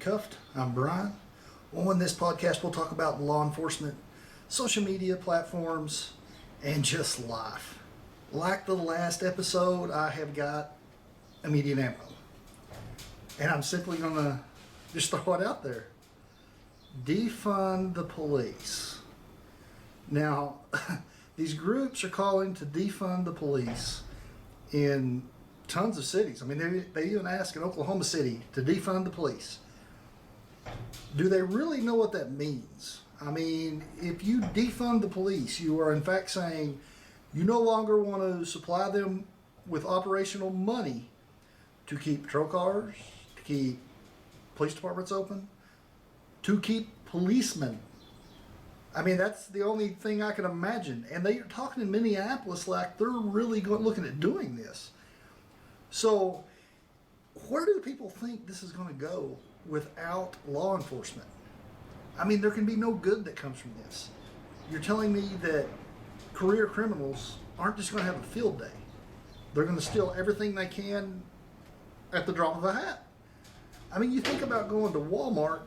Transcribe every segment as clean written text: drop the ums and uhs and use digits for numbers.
Uncuffed. I'm Brian. On this podcast, we'll talk about law enforcement, social media platforms, and just life. Like the last episode, I have got immediate ammo. And I'm simply going to just throw it out there. Defund the police. Now, these groups are calling to defund the police in tons of cities. I mean, they even ask in Oklahoma City to defund the police. Do they really know what that means? I mean, if you defund the police, you are in fact saying you no longer want to supply them with operational money to keep patrol cars, to keep police departments open, to keep policemen. I mean, that's the only thing I can imagine. And they're talking in Minneapolis like they're really looking at doing this. So where do people think this is going to go without law enforcement? I mean, there can be no good that comes from this. You're telling me that career criminals aren't just going to have a field day. They're going to steal everything they can at the drop of a hat. I mean, you think about going to Walmart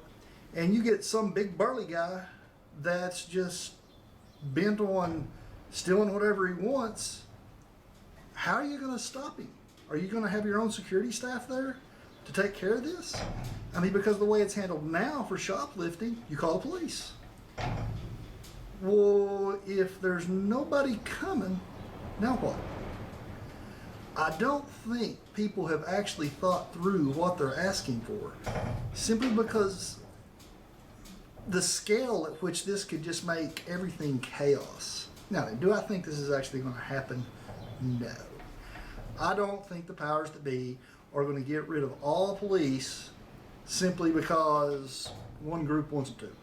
and you get some big burly guy that's just bent on stealing whatever he wants. How are you going to stop him? Are you going to have your own security staff there to take care of this? I mean, because the way it's handled now for shoplifting, you call the police. Well, if there's nobody coming, now what? I don't think people have actually thought through what they're asking for, simply because the scale at which this could just make everything chaos. Now, do I think this is actually going to happen? No. I don't think the powers that be are going to get rid of all police simply because one group wants them to.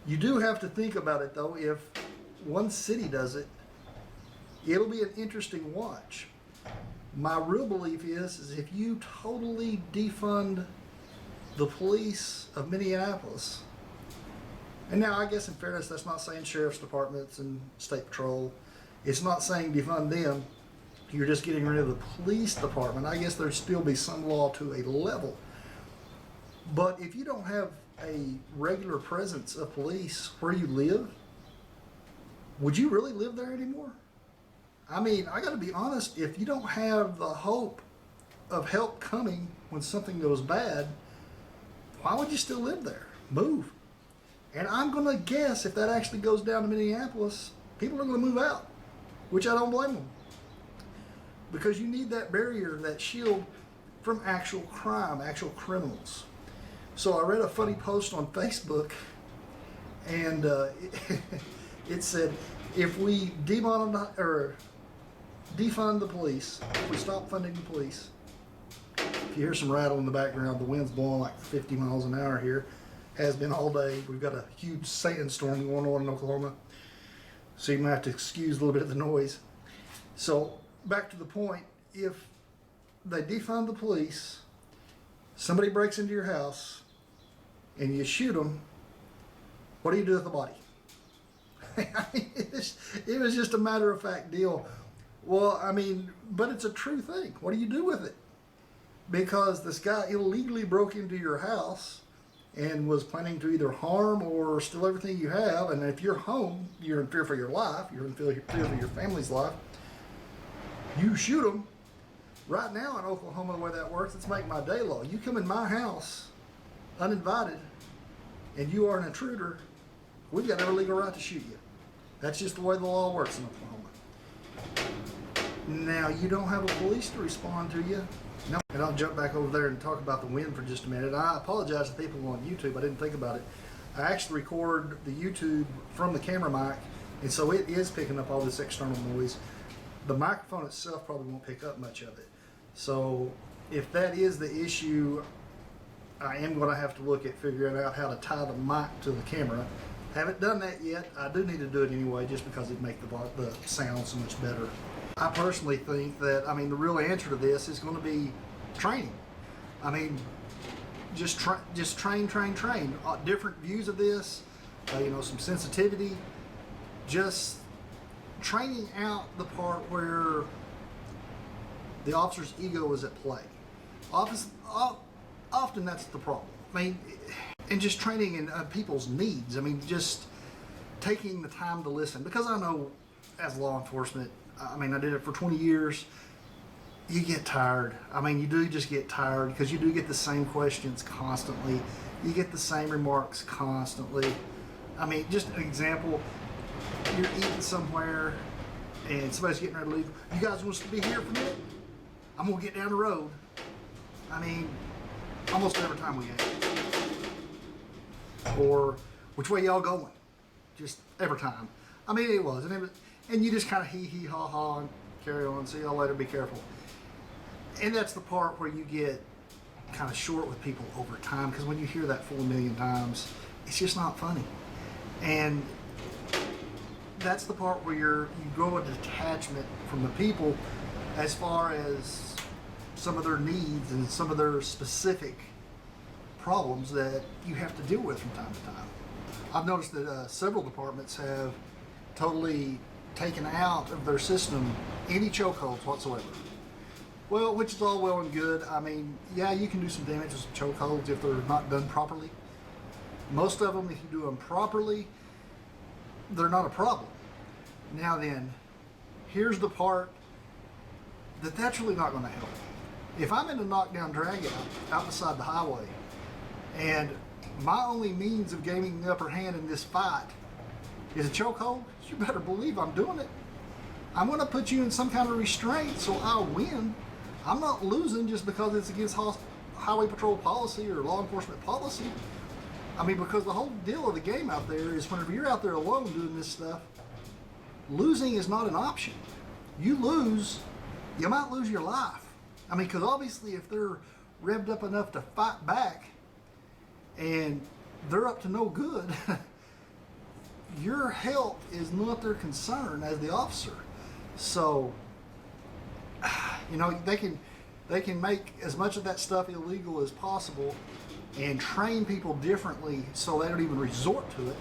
You do have to think about it, though. If one city does it, it'll be an interesting watch. My real belief is if you totally defund the police of Minneapolis, and now I guess in fairness, that's not saying sheriff's departments and state patrol. It's not saying defund them. You're just getting rid of the police department. I guess there'd still be some law to a level. But if you don't have a regular presence of police where you live, would you really live there anymore? I mean, I got to be honest, if you don't have the hope of help coming when something goes bad, why would you still live there? Move. And I'm going to guess if that actually goes down to Minneapolis, people are going to move out, which I don't blame them. Because you need that barrier, that shield from actual crime, actual criminals. So I read a funny post on Facebook, and it said, if we defund the police, if we stop funding the police, if you hear some rattle in the background, the wind's blowing like 50 miles an hour here, has been all day. We've got a huge sandstorm going on in Oklahoma, so you might have to excuse a little bit of the noise. So back to the point, if they defund the police, somebody breaks into your house and you shoot them, what do you do with the body? I mean, it was just a matter of fact deal. Well, I mean, but it's a true thing. What do you do with it? Because this guy illegally broke into your house and was planning to either harm or steal everything you have. And if you're home, you're in fear for your life. You're in fear for your family's life. You shoot them. Right now in Oklahoma, the way that works, it's make my day law. You come in my house uninvited and you are an intruder, we've got every legal right to shoot you. That's just the way the law works in Oklahoma. Now, you don't have a police to respond to you. No. And I'll jump back over there and talk about the wind for just a minute. I apologize to people on YouTube. I didn't think about it. I actually record the YouTube from the camera mic, and so it is picking up all this external noise. The microphone itself probably won't pick up much of it. So if that is the issue, I am going to have to look at figuring out how to tie the mic to the camera. Haven't done that yet. I do need to do it anyway just because it'd make the sound so much better. I personally think that, I mean, the real answer to this is going to be training. I mean, just train. Different views of this, some sensitivity, just training out the part where the officer's ego is at play. Often that's the problem. I mean, and just training in people's needs. I mean, just taking the time to listen. Because I know as law enforcement, I mean, I did it for 20 years. You get tired. I mean, you do just get tired because you do get the same questions constantly. You get the same remarks constantly. I mean, just an example, you're eating somewhere and somebody's getting ready to leave. You guys want us to be here for a minute? I'm going to get down the road. I mean, almost every time we ate. Or, which way y'all going? Just every time. I mean, it was. And you just kind of hee ha ha and carry on. See y'all later, be careful. And that's the part where you get kind of short with people over time, because when you hear that 4 million times, it's just not funny. And that's the part where you grow a detachment from the people as far as some of their needs and some of their specific problems that you have to deal with from time to time. I've noticed that several departments have totally taken out of their system any chokeholds whatsoever. Well, which is all well and good. I mean, yeah, you can do some damage with some chokeholds if they're not done properly. Most of them, if you do them properly, they're not a problem. Now then, here's the part that's really not going to help. If I'm in a knockdown drag out beside the highway, and my only means of gaining the upper hand in this fight is a chokehold, you better believe I'm doing it. I'm going to put you in some kind of restraint so I'll win. I'm not losing just because it's against highway patrol policy or law enforcement policy. I mean, because the whole deal of the game out there is whenever you're out there alone doing this stuff, losing is not an option. You lose, you might lose your life. I mean, because obviously if they're revved up enough to fight back and they're up to no good, your health is not their concern as the officer. So, you know, they can make as much of that stuff illegal as possible and train people differently so they don't even resort to it.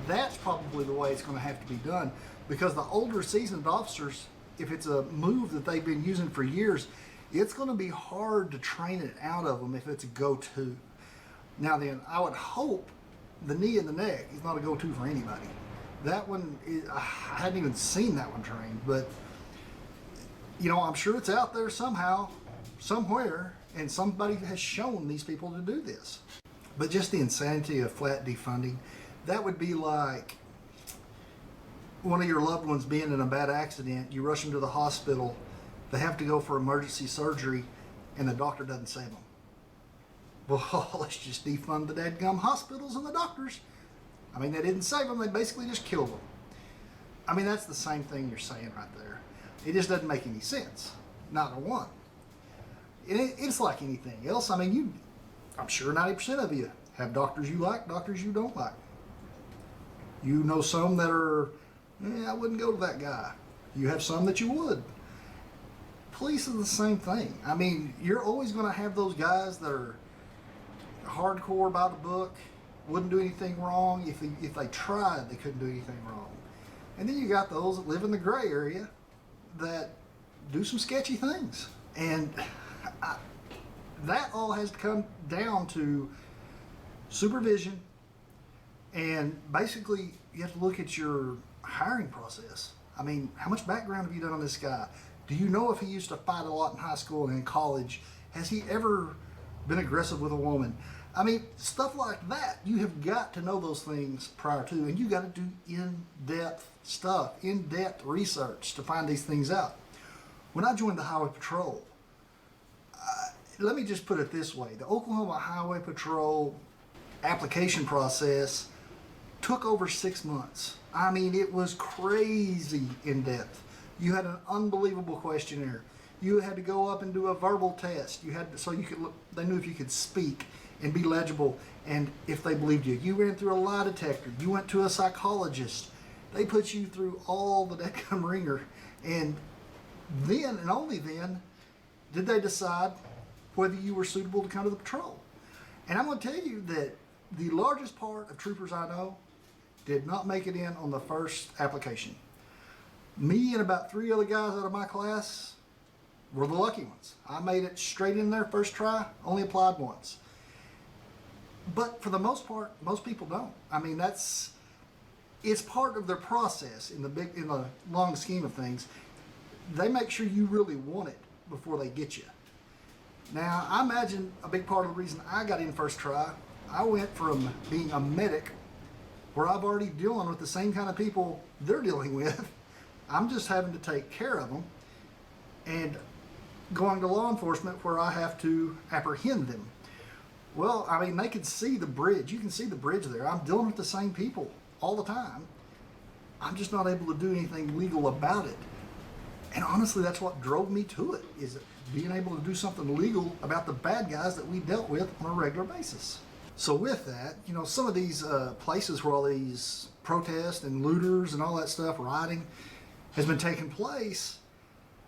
That's probably the way it's going to have to be done, because the older seasoned officers, if it's a move that they've been using for years, it's going to be hard to train it out of them if it's a go-to. Now then, I would hope the knee in the neck is not a go-to for anybody. That one, I hadn't even seen that one trained, but you know, I'm sure it's out there somehow, somewhere, and somebody has shown these people to do this. But just the insanity of flat defunding, that would be like one of your loved ones being in a bad accident, you rush them to the hospital, they have to go for emergency surgery, and the doctor doesn't save them. Well, let's just defund the dadgum hospitals and the doctors. I mean, they didn't save them, they basically just killed them. I mean, that's the same thing you're saying right there. It just doesn't make any sense. Not a one. It's like anything else. I mean, I'm sure 90% of you have doctors you like, doctors you don't like. You know some that are, I wouldn't go to that guy. You have some that you would. Police is the same thing. I mean, you're always going to have those guys that are hardcore by the book, wouldn't do anything wrong. If they tried, they couldn't do anything wrong. And then you got those that live in the gray area that do some sketchy things. And that all has to come down to supervision, and basically you have to look at your hiring process. I mean, how much background have you done on this guy? Do you know if he used to fight a lot in high school and in college? Has he ever been aggressive with a woman? I mean, stuff like that. You have got to know those things prior to, and you got to do in-depth stuff, in-depth research to find these things out. When I joined the Highway Patrol, let me just put it this way. The Oklahoma Highway Patrol application process took over 6 months. I mean, it was crazy in depth. You had an unbelievable questionnaire. You had to go up and do a verbal test. You had to, so you could look, they knew if you could speak and be legible, and if they believed you. You ran through a lie detector. You went to a psychologist. They put you through all the dadgum ringer, and then and only then did they decide whether you were suitable to come to the patrol. And I'm going to tell you that the largest part of troopers I know did not make it in on the first application. Me and about 3 other guys out of my class were the lucky ones. I made it straight in there first try, only applied once. But for the most part, most people don't. I mean, it's part of their process in the long scheme of things. They make sure you really want it before they get you. Now, I imagine a big part of the reason I got in first try, I went from being a medic, where I've already dealing with the same kind of people they're dealing with. I'm just having to take care of them, and going to law enforcement where I have to apprehend them. Well, I mean, they can see the bridge. You can see the bridge there. I'm dealing with the same people all the time. I'm just not able to do anything legal about it. And honestly, that's what drove me to it, is being able to do something legal about the bad guys that we dealt with on a regular basis. So with that, you know, some of these places where all these protests and looters and all that stuff, rioting, has been taking place,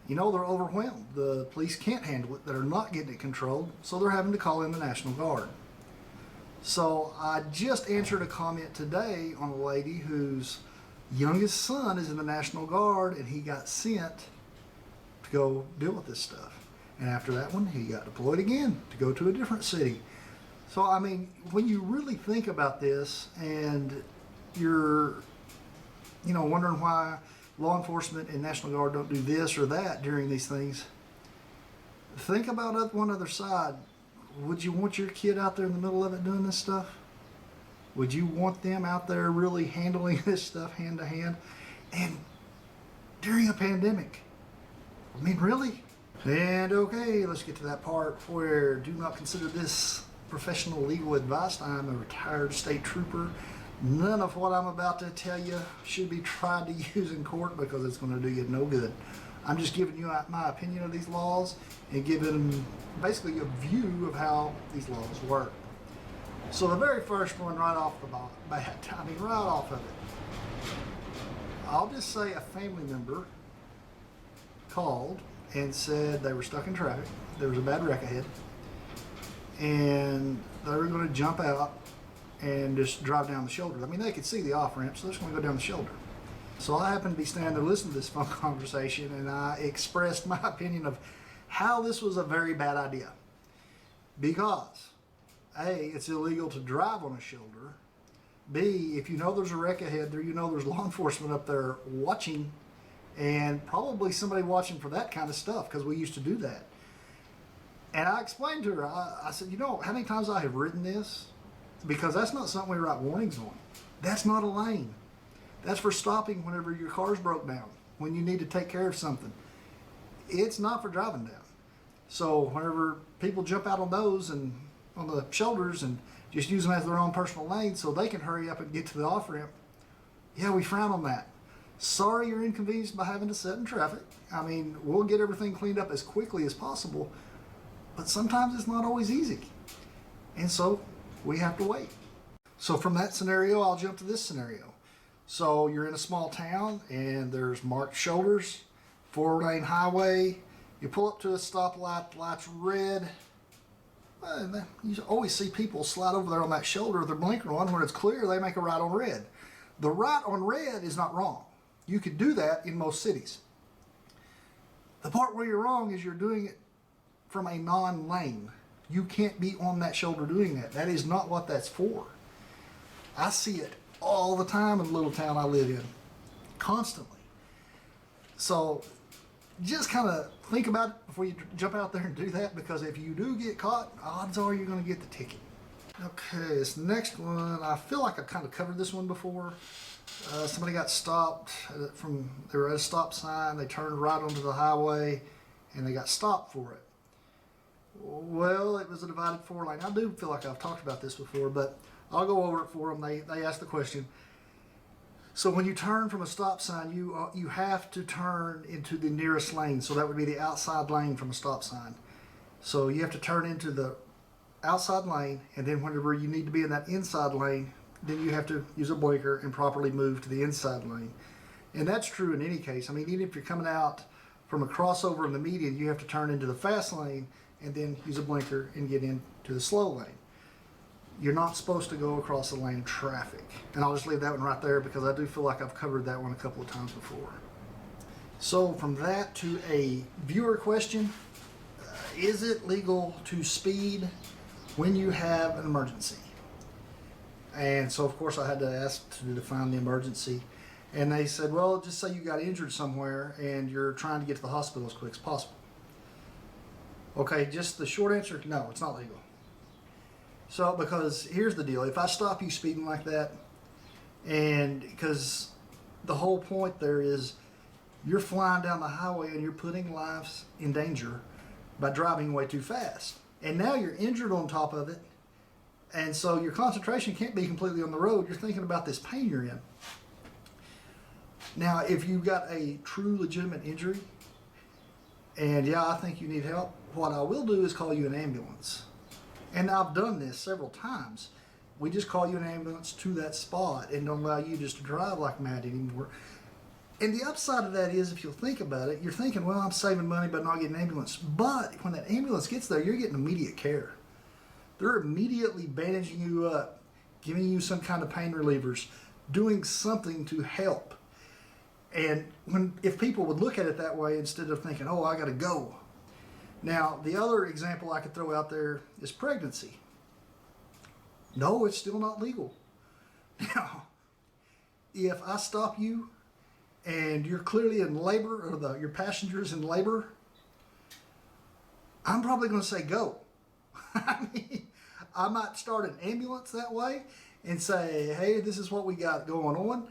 you know, they're overwhelmed. The police can't handle it. They're not getting it controlled, so they're having to call in the National Guard. So I just answered a comment today on a lady whose youngest son is in the National Guard, and he got sent to go deal with this stuff. And after that one, he got deployed again to go to a different city. So, I mean, when you really think about this and you're, you know, wondering why law enforcement and National Guard don't do this or that during these things, think about one other side. Would you want your kid out there in the middle of it doing this stuff? Would you want them out there really handling this stuff hand to hand? And during a pandemic? I mean, really? And okay, let's get to that part where do not consider this professional legal advice. I'm a retired state trooper. None of what I'm about to tell you should be tried to use in court because it's going to do you no good. I'm just giving you my opinion of these laws and giving basically a view of how these laws work. So the very first one right off the bat, I mean right off of it, I'll just say a family member called and said they were stuck in traffic. There was a bad wreck ahead, and they were going to jump out and just drive down the shoulder. I mean, they could see the off-ramp, so they're just going to go down the shoulder. So I happened to be standing there listening to this phone conversation, and I expressed my opinion of how this was a very bad idea. Because, A, it's illegal to drive on a shoulder. B, if you know there's a wreck ahead there, you know there's law enforcement up there watching, and probably somebody watching for that kind of stuff, because we used to do that. And I explained to her, I said, you know how many times I have ridden this? Because that's not something we write warnings on. That's not a lane. That's for stopping whenever your car's broke down, when you need to take care of something. It's not for driving down. So whenever people jump out on those and on the shoulders and just use them as their own personal lane so they can hurry up and get to the off-ramp, yeah, we frown on that. Sorry you're inconvenienced by having to sit in traffic. I mean, we'll get everything cleaned up as quickly as possible, but sometimes it's not always easy. And so we have to wait. So from that scenario, I'll jump to this scenario. So you're in a small town and there's marked shoulders, 4-lane highway. You pull up to a stoplight, the light's red. Well, you always see people slide over there on that shoulder with their blinker on. When it's clear, they make a right on red. The right on red is not wrong. You could do that in most cities. The part where you're wrong is you're doing it from a non-lane. You can't be on that shoulder doing that. That is not what that's for. I see it all the time in the little town I live in, constantly. So just kind of think about it before you jump out there and do that, because if you do get caught, odds are you're going to get the ticket. Okay, this next one, I feel like I've kind of covered this one before. Somebody got stopped they were at a stop sign, they turned right onto the highway, and they got stopped for it. Well, it was a divided 4-lane. I do feel like I've talked about this before, but I'll go over it for them. They asked the question. So when you turn from a stop sign, you have to turn into the nearest lane. So that would be the outside lane from a stop sign. So you have to turn into the outside lane, and then whenever you need to be in that inside lane, then you have to use a blinker and properly move to the inside lane. And that's true in any case. I mean, even if you're coming out from a crossover in the median, you have to turn into the fast lane and then use a blinker and get into the slow lane. You're not supposed to go across the lane of traffic. And I'll just leave that one right there because I do feel like I've covered that one a couple of times before. So from that to a viewer question, is it legal to speed when you have an emergency? And so, of course, I had to ask to define the emergency. And they said, well, just say you got injured somewhere and you're trying to get to the hospital as quick as possible. Okay, just the short answer, no, it's not legal. So, because here's the deal. If I stop you speeding like that, and because the whole point there is you're flying down the highway and you're putting lives in danger by driving way too fast. And now you're injured on top of it. And so your concentration can't be completely on the road. You're thinking about this pain you're in. Now, if you've got a true legitimate injury, and yeah, I think you need help, what I will do is call you an ambulance. And I've done this several times. We just call you an ambulance to that spot and don't allow you just to drive like mad anymore. And the upside of that is, if you'll think about it, you're thinking, well, I'm saving money by not getting an ambulance. But when that ambulance gets there, you're getting immediate care. They're immediately bandaging you up, giving you some kind of pain relievers, doing something to help. And if people would look at it that way instead of thinking, oh, I got to go. Now, the other example I could throw out there is pregnancy. No, it's still not legal. Now, if I stop you and you're clearly in labor, or your passenger's in labor, I'm probably going to say go. I mean, I might start an ambulance that way and say, hey, this is what we got going on.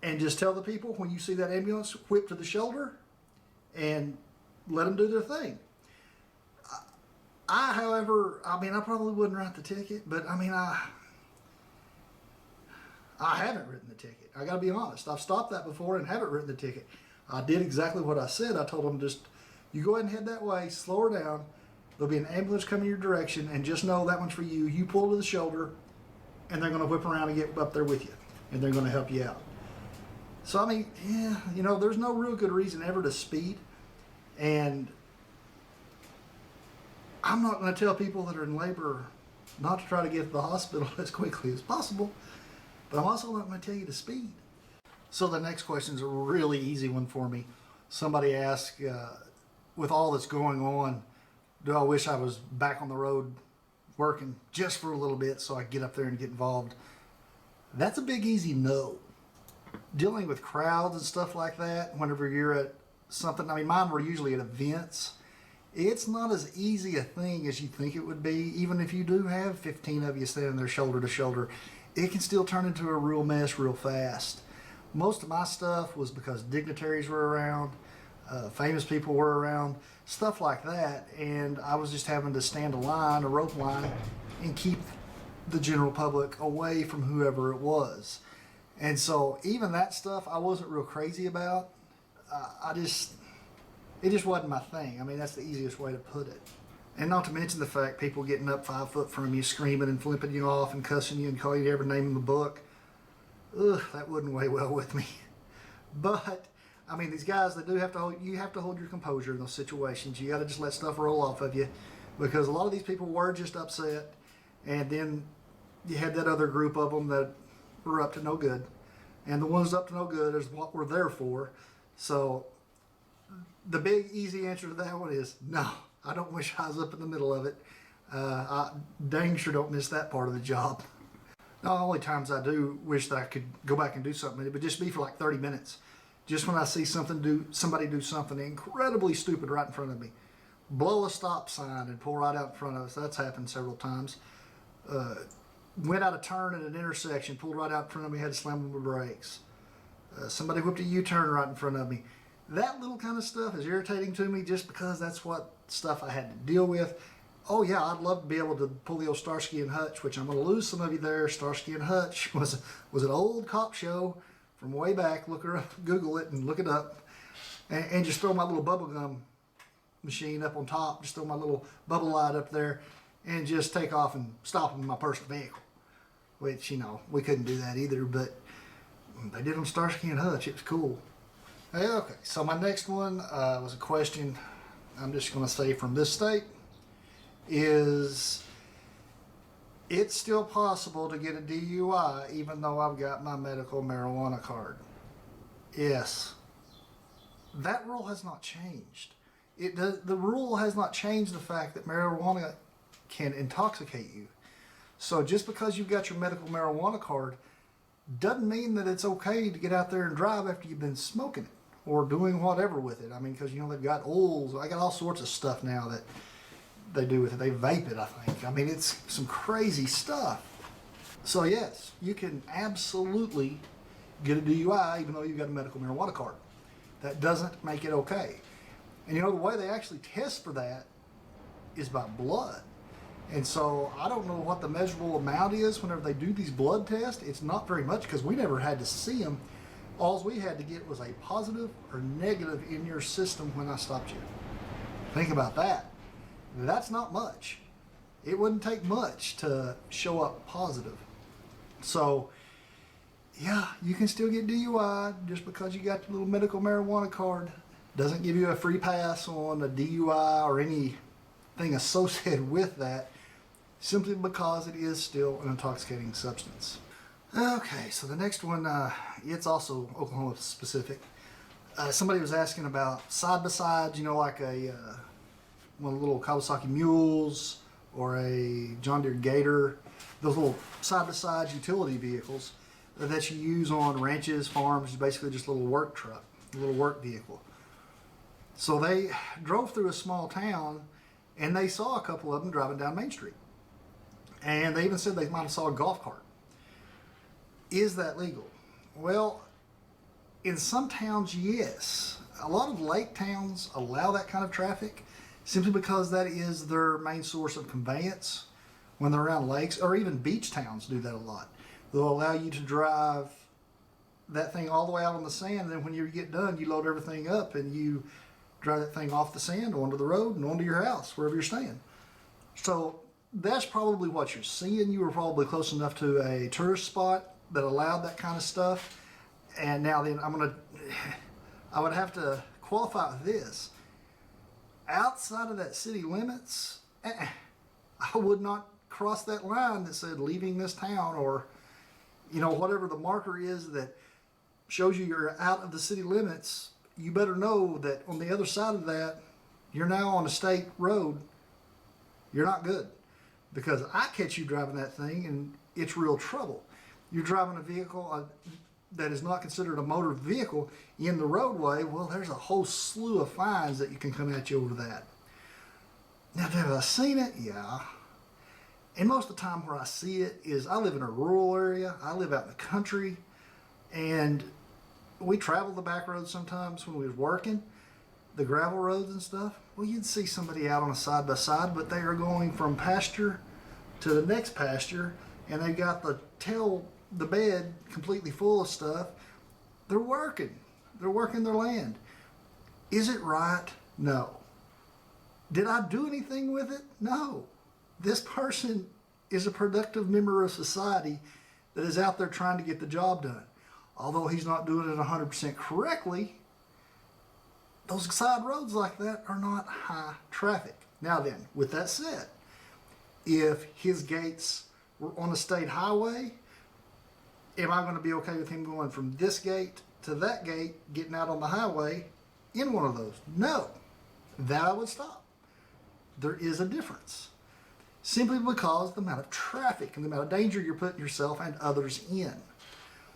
And just tell the people, when you see that ambulance, whip to the shoulder and let them do their thing. However, I probably wouldn't write the ticket, but I haven't written the ticket. I got to be honest. I've stopped that before and haven't written the ticket. I did exactly what I said. I told them, you go ahead and head that way, slow her down. There'll be an ambulance coming your direction, and just know that one's for you. You pull to the shoulder, and they're going to whip around and get up there with you, and they're going to help you out. So, there's no real good reason ever to speed, and I'm not going to tell people that are in labor not to try to get to the hospital as quickly as possible, but I'm also not going to tell you to speed. So the next question is a really easy one for me. Somebody asked, with all that's going on, do I wish I was back on the road working just for a little bit so I could get up there and get involved? That's a big easy no. Dealing with crowds and stuff like that, whenever you're at something, mine were usually at events. It's not as easy a thing as you think it would be. Even if you do have 15 of you standing there shoulder to shoulder, it can still turn into a real mess real fast. Most of my stuff was because dignitaries were around, famous people were around, stuff like that, and I was just having to stand a rope line, and keep the general public away from whoever it was. And so even that stuff I wasn't real crazy about. It just wasn't my thing. That's the easiest way to put it. And not to mention the fact people getting up 5 foot from you, screaming and flipping you off and cussing you and calling you every name in the book. Ugh, that wouldn't weigh well with me. But, these guys, you have to hold your composure in those situations. You got to just let stuff roll off of you, because a lot of these people were just upset, and then you had that other group of them that were up to no good. And the ones up to no good is what we're there for. So the big easy answer to that one is no. I don't wish I was up in the middle of it. I dang sure don't miss that part of the job. The only times I do wish that I could go back and do something, it would just be for like 30 minutes. Just when I see somebody do something incredibly stupid right in front of me. Blow a stop sign and pull right out in front of us. That's happened several times. Went out of turn at an intersection, pulled right out in front of me, had to slam on my brakes. Somebody whipped a U-turn right in front of me. That little kind of stuff is irritating to me just because that's what stuff I had to deal with. Oh yeah, I'd love to be able to pull the old Starsky and Hutch, which I'm going to lose some of you there. Starsky and Hutch was an old cop show from way back. Look her up, Google it and look it up. And just throw my little bubblegum machine up on top, just throw my little bubble light up there and just take off and stop in my personal vehicle. Which, we couldn't do that either, but they did on Starsky and Hutch. It was cool. Okay, so my next one was a question I'm just going to say from this state. Is it still possible to get a DUI even though I've got my medical marijuana card? Yes. That rule has not changed. The rule has not changed the fact that marijuana can intoxicate you. So just because you've got your medical marijuana card doesn't mean that it's okay to get out there and drive after you've been smoking it or doing whatever with it. I mean, because, you know, they've got oils. I got all sorts of stuff now that they do with it. They vape it, I think. I mean, it's some crazy stuff. So yes, you can absolutely get a DUI even though you've got a medical marijuana card. That doesn't make it okay. And you know, the way they actually test for that is by blood. And so I don't know what the measurable amount is whenever they do these blood tests. It's not very much because we never had to see them. All we had to get was a positive or negative in your system when I stopped you. Think about that. That's not much. It wouldn't take much to show up positive. So yeah, you can still get DUI just because you got your little medical marijuana card. Doesn't give you a free pass on a DUI or anything associated with that, simply because it is still an intoxicating substance. Okay, so the next one, it's also Oklahoma specific. Somebody was asking about side-by-sides, you know, like one of the little Kawasaki Mules or a John Deere Gator, those little side-by-side utility vehicles that you use on ranches, farms, basically just a little work truck, a little work vehicle. So they drove through a small town and they saw a couple of them driving down Main Street. And they even said they might have saw a golf cart. Is that legal? Well, in some towns, yes. A lot of lake towns allow that kind of traffic simply because that is their main source of conveyance when they're around lakes, or even beach towns do that a lot. They'll allow you to drive that thing all the way out on the sand, and then when you get done, you load everything up and you drive that thing off the sand onto the road and onto your house, wherever you're staying. So that's probably what you're seeing. You were probably close enough to a tourist spot that allowed that kind of stuff. And now then I would have to qualify with this. Outside of that city limits, I would not cross that line that said leaving this town, or, you know, whatever the marker is that shows you you're out of the city limits. You better know that on the other side of that, you're now on a state road. You're not good, because I catch you driving that thing and it's real trouble. You're driving a vehicle that is not considered a motor vehicle in the roadway. Well, there's a whole slew of fines that you can come at you over that. Now, have I seen it? Yeah. And most of the time where I see it is I live in a rural area. I live out in the country, and we travel the back roads sometimes when we was working, the gravel roads and stuff. Well, you'd see somebody out on a side-by-side, but they are going from pasture to the next pasture, and they got the bed completely full of stuff. They're working their land. Is it right? No. Did I do anything with it? No. This person is a productive member of society that is out there trying to get the job done. Although he's not doing it 100% correctly, those side roads like that are not high traffic. Now then, with that said, if his gates were on a state highway, am I going to be okay with him going from this gate to that gate, getting out on the highway in one of those? No. That I would stop. There is a difference. Simply because the amount of traffic and the amount of danger you're putting yourself and others in.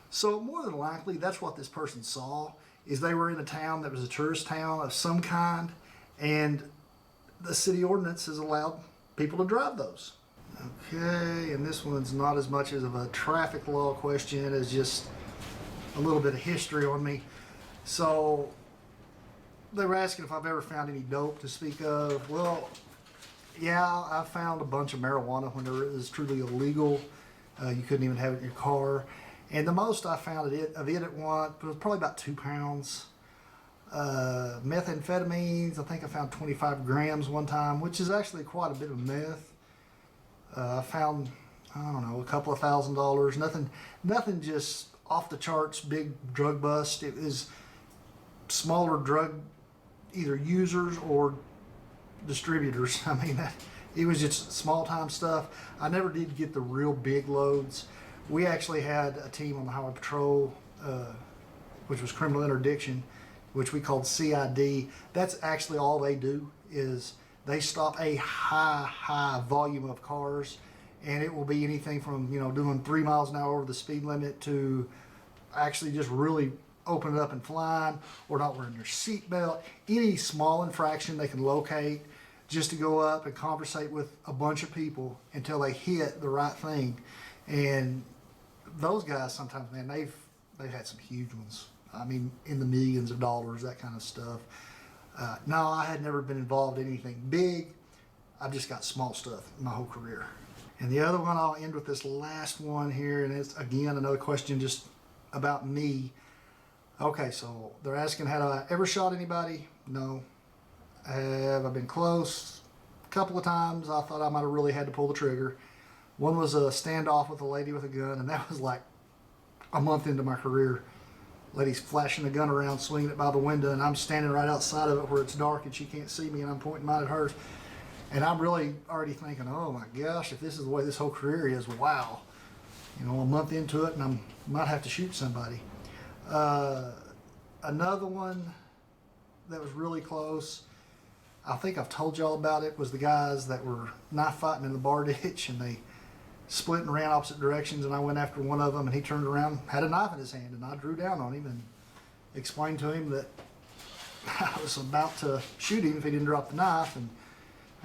So more than likely, that's what this person saw, is they were in a town that was a tourist town of some kind, and the city ordinance has allowed people to drive those. Okay, and this one's not as much as of a traffic law question as just a little bit of history on me. So they were asking if I've ever found any dope to speak of. Well, yeah, I found a bunch of marijuana when it was truly illegal. You couldn't even have it in your car. And the most I found of it at once was probably about 2 pounds. Methamphetamines, I think I found 25 grams one time, which is actually quite a bit of meth. I found, I don't know, a couple of $1,000s. Nothing just off the charts, big drug bust. It was smaller drug, either users or distributors. I mean, it was just small time stuff. I never did get the real big loads. We actually had a team on the Highway Patrol, which was criminal interdiction, which we called CID. That's actually all they do, is they stop a high volume of cars and it will be anything from, you know, doing 3 miles an hour over the speed limit to actually just really open it up and flying, or not wearing their seatbelt. Any small infraction they can locate just to go up and conversate with a bunch of people until they hit the right thing. And those guys sometimes, man, they've had some huge ones. I mean, in the millions of dollars, that kind of stuff. No, I had never been involved in anything big. I've just got small stuff my whole career. And the other one, I'll end with this last one here, and it's again another question just about me. Okay, so they're asking, have I ever shot anybody? No. Have I been close? A couple of times I thought I might have really had to pull the trigger. One was a standoff with a lady with a gun, and that was like a month into my career. Lady's flashing a gun around, swinging it by the window, and I'm standing right outside of it where it's dark and she can't see me, and I'm pointing mine at hers. And I'm really already thinking, oh my gosh, if this is the way this whole career is, wow. You know, a month into it, and I might have to shoot somebody. Another one that was really close, I think I've told y'all about it, was the guys that were knife fighting in the bar ditch, and they split and ran opposite directions, and I went after one of them, and he turned around, had a knife in his hand, and I drew down on him and explained to him that I was about to shoot him if he didn't drop the knife, and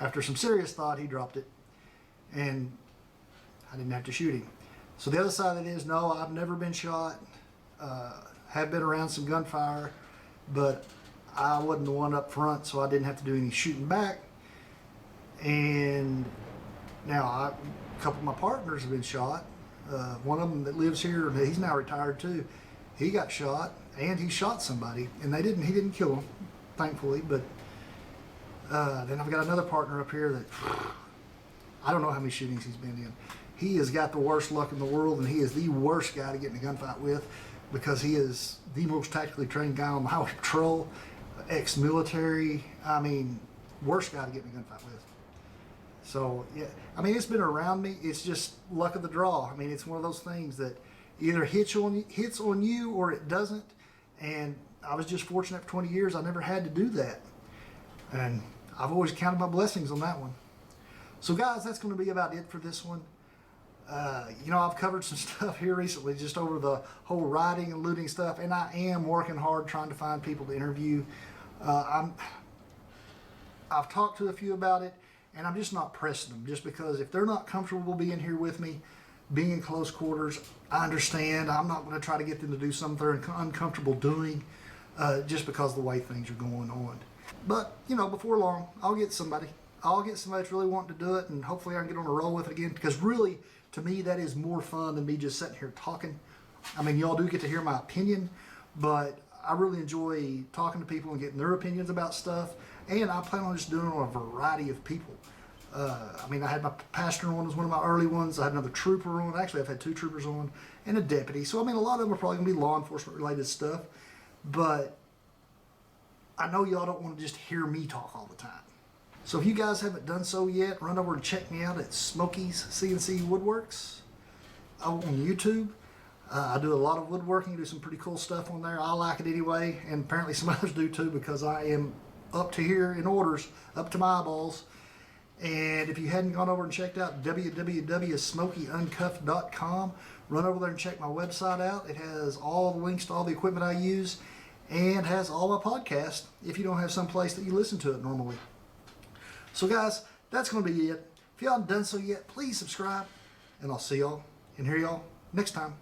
after some serious thought, he dropped it, and I didn't have to shoot him. So the other side of it is, no, I've never been shot. Have been around some gunfire, but I wasn't the one up front, so I didn't have to do any shooting back. And now a couple of my partners have been shot. One of them that lives here, he's now retired too. He got shot, and he shot somebody, and he didn't kill him, thankfully. But then I've got another partner up here that I don't know how many shootings he's been in. He has got the worst luck in the world, and he is the worst guy to get in a gunfight with, because he is the most tactically trained guy on the highway patrol, ex-military. I mean, worst guy to get in a gunfight with. So, yeah, I mean, it's been around me. It's just luck of the draw. I mean, it's one of those things that either hits on you or it doesn't. And I was just fortunate for 20 years. I never had to do that. And I've always counted my blessings on that one. So, guys, that's going to be about it for this one. You know, I've covered some stuff here recently just over the whole rioting and looting stuff, and I am working hard trying to find people to interview. I've talked to a few about it, and I'm just not pressing them, just because if they're not comfortable being here with me, being in close quarters, I understand. I'm not going to try to get them to do something they're uncomfortable doing just because of the way things are going on. But, you know, before long, I'll get somebody that's really wanting to do it, and hopefully I can get on a roll with it again, because really, to me, that is more fun than me just sitting here talking. I mean, y'all do get to hear my opinion, but I really enjoy talking to people and getting their opinions about stuff, and I plan on just doing it on a variety of people. I mean, I had my pastor on was one of my early ones. I had another trooper on. Actually, I've had 2 troopers on, and a deputy. So, I mean, a lot of them are probably going to be law enforcement related stuff, but I know y'all don't want to just hear me talk all the time. So if you guys haven't done so yet, run over and check me out at Smokey's CNC Woodworks on YouTube. I do a lot of woodworking, do some pretty cool stuff on there. I like it anyway, and apparently some others do too, because I am up to here in orders, up to my eyeballs. And if you hadn't gone over and checked out www.smokeyuncuffed.com, run over there and check my website out. It has all the links to all the equipment I use, and has all my podcasts if you don't have some place that you listen to it normally. So guys, that's going to be it. If y'all haven't done so yet, please subscribe, and I'll see y'all and hear y'all next time.